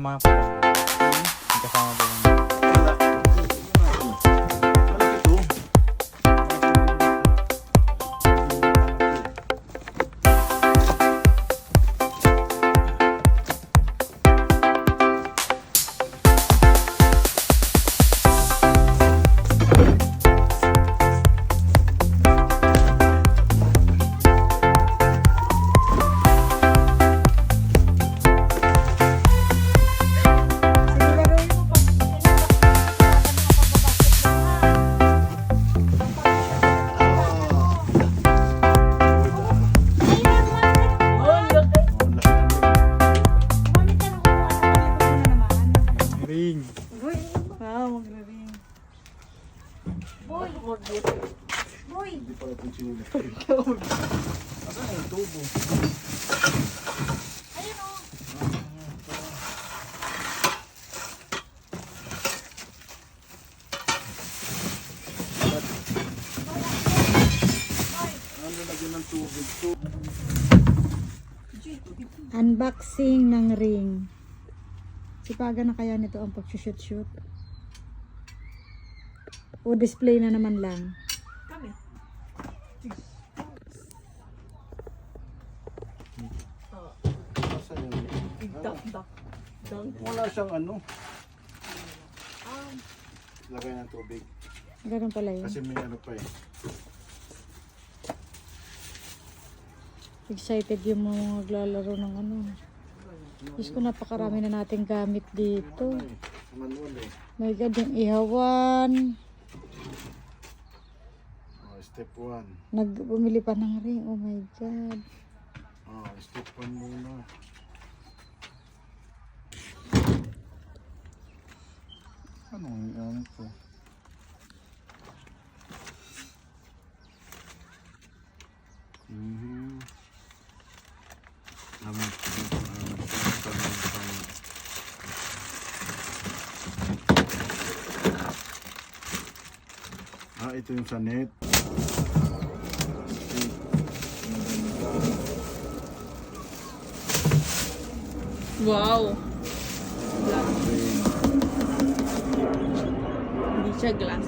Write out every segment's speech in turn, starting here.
kasama pa. May kasama pa. Unboxing ng ring. Sipaga na kaya nito ang pag-shoot-shoot? O display na naman lang? Kami. Wala siyang ano. Lagay ng tubig. Ganun pala yun. Kasi may ano pa eh. Excited yung mga maglalaro ng ano. Diyos ko, napakarami na nating gamit dito. Manual eh. My God, yung ihawan. Oh, step 1. Bumili pa ng ring. Oh my God. Oh, step 1 muna. Anong yan ito? Ito yung sa net. Wow. Hindi siya glass.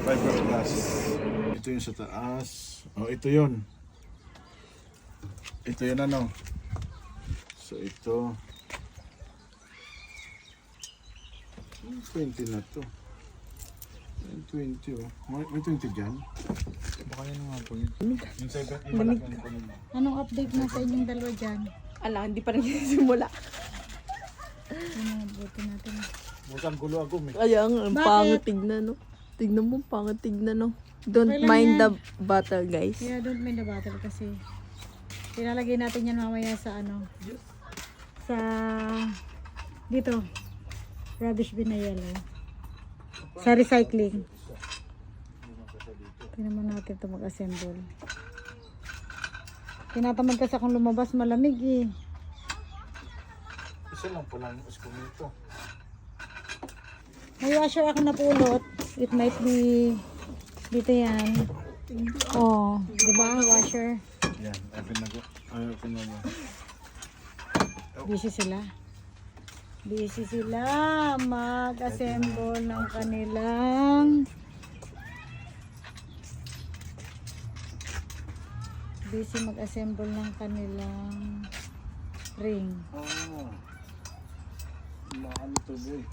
Fiberglass. Ito yung sa taas. Oh, ito yun. Ito yun ano. So ito. 20 na to. 20 oh. May 20 dyan. Baka yun nga po yun. Yung 7, Anong update na sa inyong dalawa dyan? Ala, hindi pa rin simula. Ano, buti natin. Bukang gulo ako eh. Kaya ang Bakit? pangit tignan, no? Tignan mo, pangit tignan, no? Don't Okay lang mind yan. the battle, guys. Yeah, don't mind the battle kasi ilalagay natin yan mamaya sa ano, sa dito, rubbish bin na yellow, sa recycling. Tingnan mo natin ito mag-assemble. Tinatamad kasi akong lumabas, malamig eh. Isa lang pala yung usko nito. May washer ako napulot. It might be dito yan. Oh, di ba washer? Yan, open na ko. Ay, open na mo. Busy sila. Busy sila mag-assemble ng kanilang ring. Ah. Maano to boy.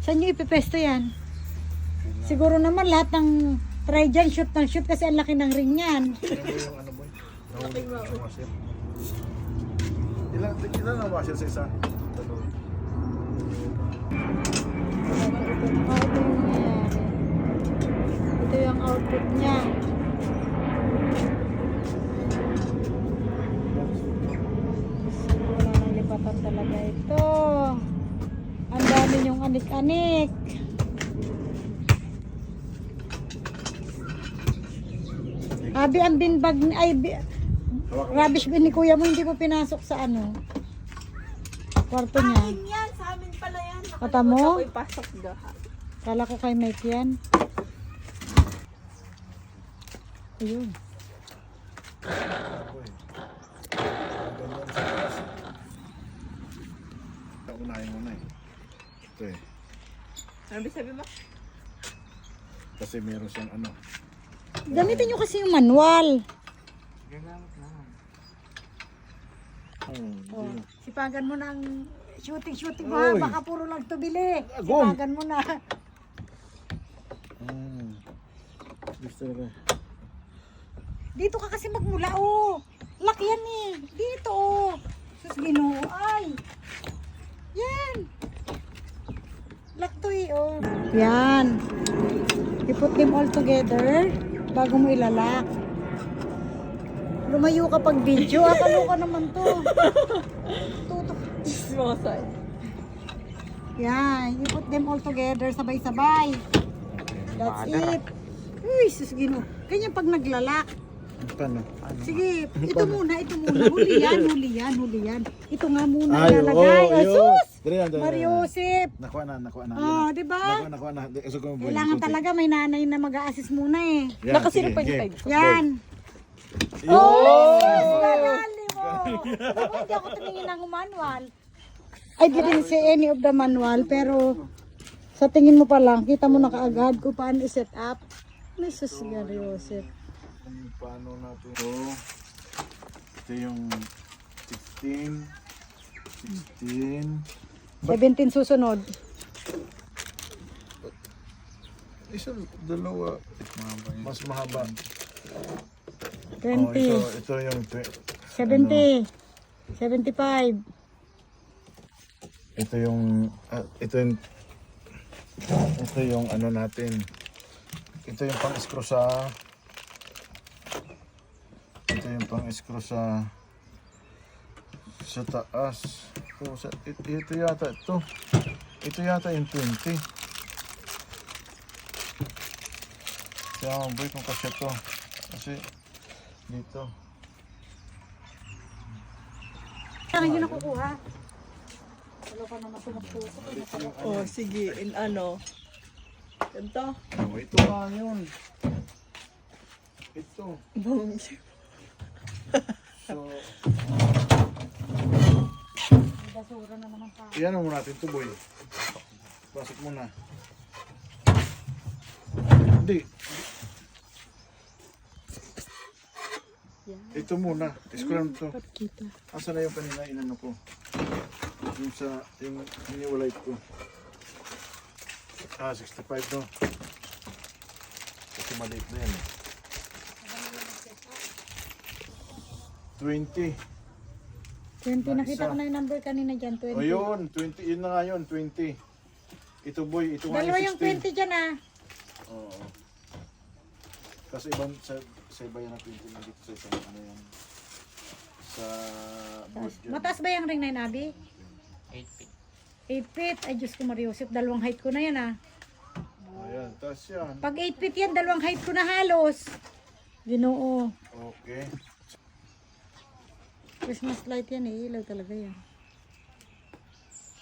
Saan nyo ipipesto yan? Siguro naman lahat ng try dyan, shoot ng shoot kasi ang laki ng ring yan. Ano mo yung ano boy? Nahulog yung washer. Ilan ang washer sa isa? Dalawa. Ito yung output niya. Wala nang lipatan talaga ito. Ang dami yung anik-anik. Abi, ang binbag ni rubbish bin ni kuya mo hindi mo pinasok sa ano kwarto niya. Yan, sa amin pala yan. Kata mo? Ako'y pasok dahat. Kala ko kay Mike yan. Ayun. Ganyan sa taas unahin mo na eh. Ito eh. Ano sabi mo? Kasi meron siyang ano. Gamitin nyo kasi yung manual. Oh, sipagan mo ng shooting mo ha. Oy. Baka puro lang tubili. Agom. Sipagan mo na. Gusto na. Dito ka kasi magmula oh. Laki yan eh. Dito oh. Sus Ginoo ay. Yan. Laktoy oh. Yan. You put them all together bago mo ilalak. Lumayo ka pag video. Akalo ka naman to. Tutok. Mga side. Yan. You put them all together sabay-sabay. That's it. Uy, sus Ginoo. Ganyan pag naglalak. Paano? Sige, ito muna. Huli yan. Ito nga muna Ay, lalagay. oo, Oh, yun. sus! Dali yan, dali yan. Mariusip. Nakuha na. Oh, di ba? Nakuha na. Gusto ko yung Kailangan talaga may nanay na mag-a-assist muna eh. Nakasino pa yung side ko? Yan. Yo! Oh, nalali mo. Ako, hindi ako tumingin ng manual. I didn't see any of the manual, pero sa tingin mo pa lang, kita mo na kaagad kung paano i-set up. May sus, Mariusip. Paano natin ito? Ito yung 16. 17 susunod. Isa, dalawa. Mas mahaba. 20. Ito yung 70. 75. ito yung ano natin. Ito yung pang-screw sa taas. Ito yata yung 20. Kaya boy kung kasya to. Kasi dito. Saan yun nakukuha? Wala pa naman sumagpuso. Oh, sige. In ano? Ganito. Oh, ito nga yun. Ito. So, Basura na naman pa. iyan mo natin ito boy. Pasok muna. Hindi. Ito muna. Scram to. Asa na yung kanina inano ko? Yung iniwalay ko. 65 to. Kasi maliit na yan eh. 20. 20, nakita ko na yung number kanina dyan, 20. O yun, 20. Yun na nga yun, 20. Ito boy, ito nga Dalawa yung yung 16. 20 dyan ah. Oo. Kasi ibang sa iba yan na 20 na dito sa isang ano yan. Sa board yan. Mataas ba yung ring na yun, Abi? 8 feet. 8 feet? Ay, Diyos ko Mariusip, dalawang height ko na yan ah. Ayan, taas yan. Pag 8 feet yan, dalawang height ko na halos. Ginoo. Okay. Christmas light yan eh, ilaw talaga yan.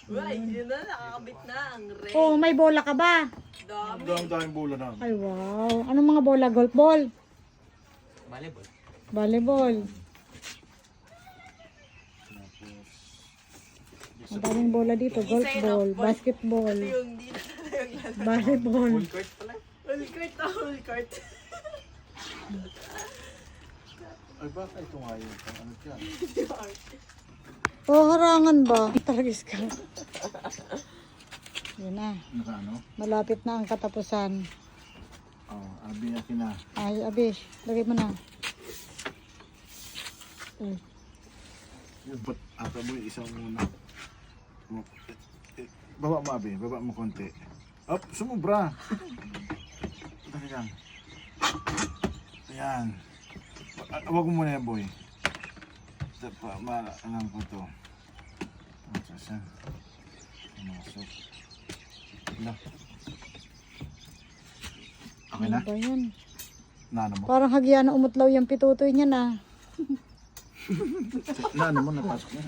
Right, yun na. Nakakabit na. Ang red. Oh, may bola ka ba? Dami. Ang daming bola na. Ay, wow. Anong mga bola? Golf ball? Volleyball. Ang daming bola dito. Golf ball, basketball, Yung di na yung lalo. volleyball. Full court na, full court. Ay baka ito nga yun. Ano yan? Oh, harangan ba? Taragis ka. Yun na. Naka ano? Malapit na ang katapusan. Oh, abi akin na. Ay, Abish. Lagay mo na. Yung ba't ata mo yung isang muna. Baba mo abi, baba mo konti. Up, sumubra. Dali lang. Ayan. Huwag mo muna yan boy. Alam ko to. Saan? Pumasok. Wala. Okay Ano na? ba yan? Naano mo? Parang hagya na umutlaw yung pitutoy niya na. Naano mo? Napasok na.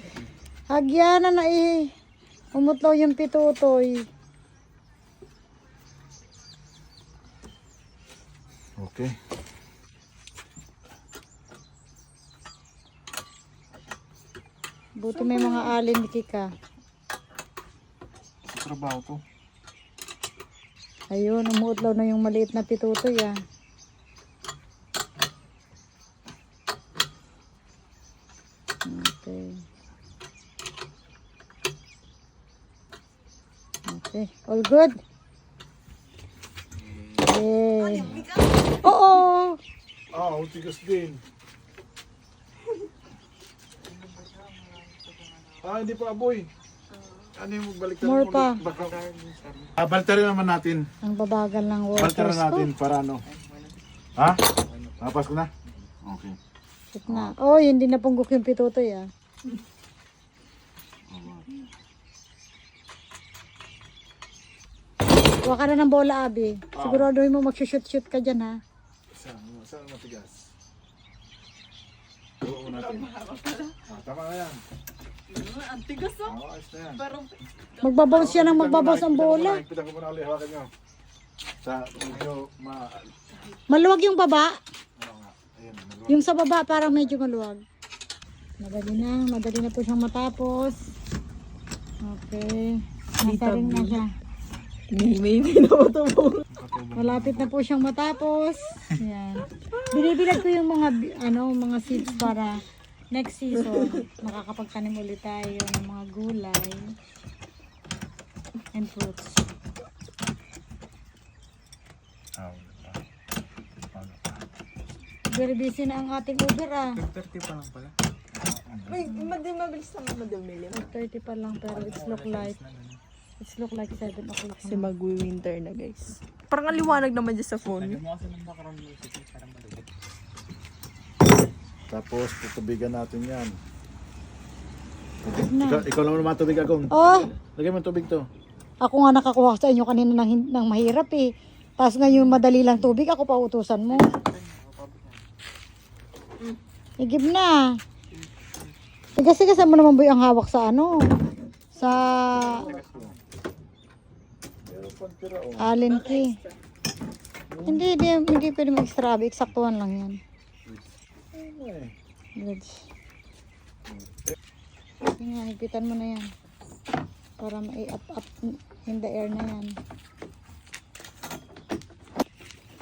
Hagya na eh. Umutlaw yung pitutoy. Okay. Buti may mga alin ni Kika. trabaho to. Ayun, umuutlaw na yung maliit na pitutoy ah. Okay. Okay, all good? Yay. Oo! Ah, utigas din. Hindi pa aboy. Ano yung magbalik tayo? More pa. Baltarin naman natin. Ang babagal ng Baltarin waters ko. natin para ano. Ha? Napas ko na? Okay. Shit na. Oh, hindi na punggok yung pitutoy ah. Huwag ka na ng bola, Abi. Siguraduhin mo mag-shoot-shoot ka dyan, ha? Saan matigas? Oo natin. Tama na yan. Ang tigas oh. Ayos na yan. Parang Magbabounce yan ang magbabounce ang bola. Pitan ko muna ulit. Hawakan nyo. Sa medyo Maluwag yung baba. ano nga. Ayan. Yung sa baba parang medyo maluwag. Madali na po siyang matapos. Okay. Nasa ring na siya. may pinapatubong. Malapit na po siyang matapos. Yan. Binibilag ko yung mga seeds para next season makakapagtanim ulit tayo ng mga gulay and fruits. Very busy na ang ating Uber ah. 30 pa lang pala. May mabilis naman madumili. 30 pa lang pero it's look like 7 o'clock Kasi na. mag-winter na guys. Parang ang liwanag naman dyan sa phone. Lagyan mo kasi ng background music para malugod. Tapos tutubigan natin yan. Na. Ikaw naman matubig agong. Oh, Lagyan mo ng tubig to. ako nga nakakuha sa inyo kanina ng mahirap eh. Tapos ngayon madali lang tubig, ako pa utusan mo. Igib na. Tigas-tigasan mo naman boy ang hawak sa ano. Sa allen key. Hindi pwede mag-extra. Eksaktuhan lang yan. Good. Sige nga, higpitan mo na yan. Para mai-up in the air na yan.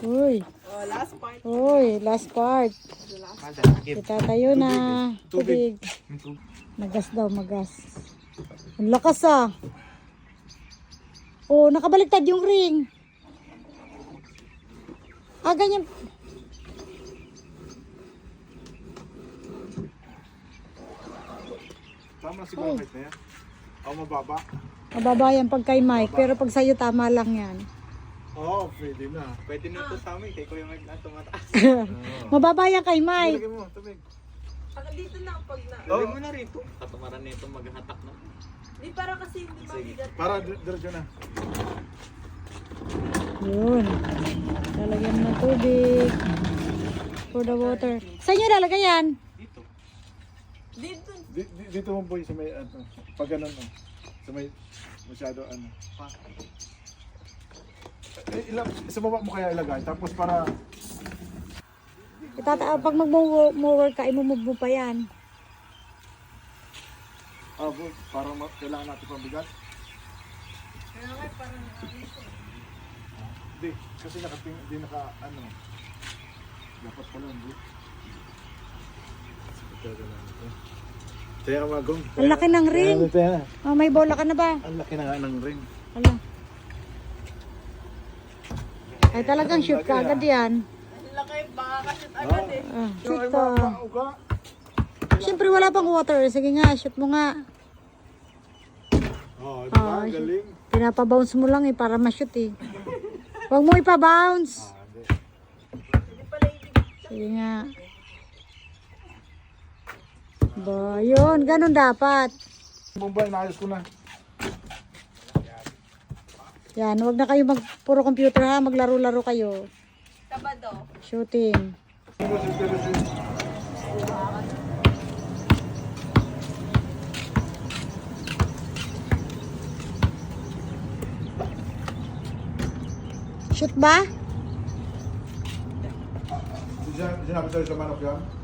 Uy. Oh, last part. Uy, last part. Kita tayo na. Tubig. Magas daw, magas. Ang lakas ah. Oh, nakabaliktad yung ring. Ah, ganyan. Tama siguro kahit na yan. O mababa. Mababa yan pag kay Mike, pero pag sa'yo tama lang yan. Oo, pwede na. Pwede na ito sa amin. Kaya ko yung tumataas. Mababa yan kay Mike. Lagyan mo, tubig. Dito na pag na. Lagyan mo na rito. Katumaran nito maghatak na. Di para kasi hindi mabigat. Para diretso na. Yun. Lalagyan mo ng tubig. For the water. Saan nyo lalagay yan? Dito. Dito. Dito mo boy sa may ano, pag ganun oh. Sa may masyado ano. Sa baba mo kaya ilagay tapos para Pag mag-mower ka, imumove mo pa yan. boy, para kailangan natin pambigat. Di, kasi di naka ano. Dapat pala hindi. Kaya magong. Ang laki ng ring. Oh, may bola ka na ba? Ang laki na nga ng ring. Ala. Ay talagang shoot ka agad yan. Laki, baka kasi agad eh. Shoot ka. Siyempre wala pang water. Sige nga, shoot mo nga. Oh, di ba? Galing. Pinapabounce mo lang eh para ma-shoot eh. Huwag mo ipa-bounce. Sige nga. Ba, yun. Ganun dapat. Bombay, naayos ko na. Yan, huwag na kayo puro computer ha. Maglaro-laro kayo. Sabado. Shooting. Shoot ba? Sinabi sa'yo sa manok yan?